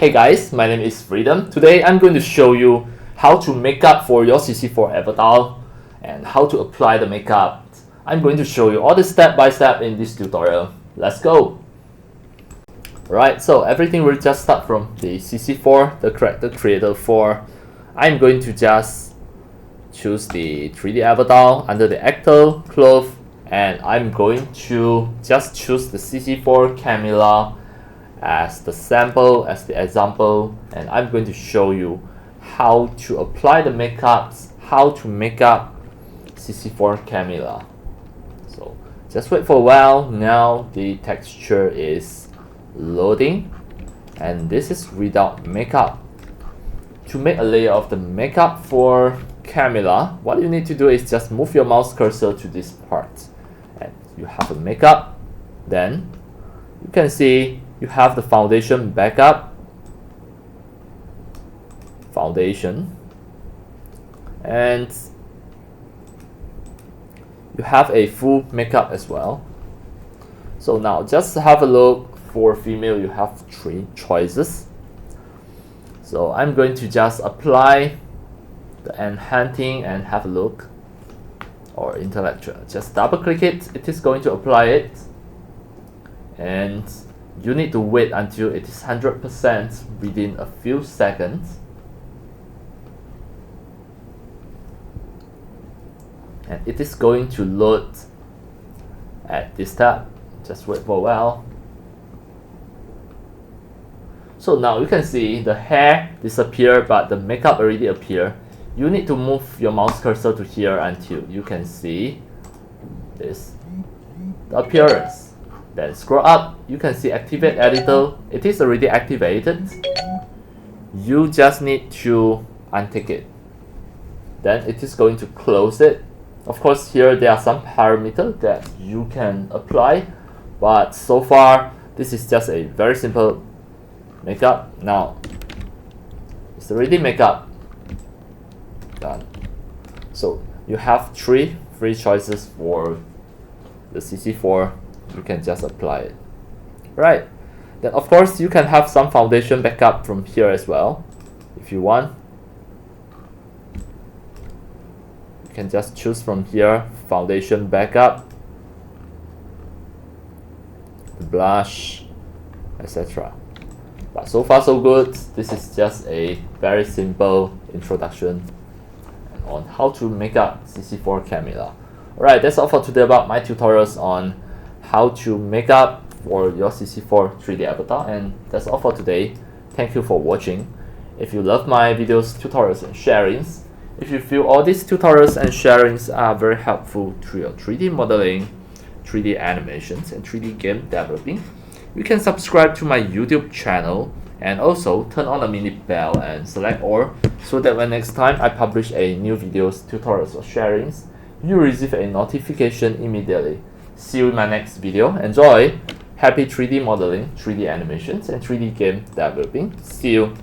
Hey guys, my name is Freedom. Today I'm going to show you how to make up for your CC4 avatar and how to apply the makeup. I'm going to show you all this step by step in this tutorial. Let's go! Alright, so everything will just start from the CC4, the character creator 4. I'm going to just choose the 3D avatar under the actor, clothes, and I'm going to just choose the CC4 Camilla as the sample, as the example, and I'm going to show you how to apply the makeups, how to make up CC4 Camilla. So just wait for a while. Now the texture is loading, and this is without makeup. To make a layer of the makeup for Camilla, what you need to do is just move your mouse cursor to this part, and you have a makeup. Then you can see you have the foundation backup, foundation, and you have a full makeup as well. So now just have a look. For female, you have 3 choices. So I'm going to just apply the enhancing and have a look, or intellectual. Just double click it. It is going to apply it, and you need to wait until it is 100% within a few seconds. And it is going to load at this tab. Just wait for a while. So now you can see the hair disappear, but the makeup already appear. You need to move your mouse cursor to here until you can see this, the appearance. Then scroll up, you can see activate editor. It is already activated. You just need to untick it. Then it is going to close it. Of course, here there are some parameters that you can apply, but so far this is just a very simple makeup. Now it's already makeup done. So you have three choices for the CC4. You can just apply it. Right. Then of course you can have some foundation backup from here as well if you want. You can just choose from here foundation backup, the blush, etc. But so far so good. This is just a very simple introduction on how to make up CC4 Camilla. Alright, that's all for today about my tutorials on how to make up for your CC4 3D avatar, and that's all for today. Thank you for watching. If you love my videos, tutorials and sharings, if you feel all these tutorials and sharings are very helpful to your 3D modeling, 3D animations and 3D game developing, you can subscribe to my YouTube channel and also turn on the mini bell and select all, so that when next time I publish a new videos, tutorials or sharings, you receive a notification immediately. See you in my next video. Enjoy! Happy 3D modeling, 3D animations and 3D game developing. See you!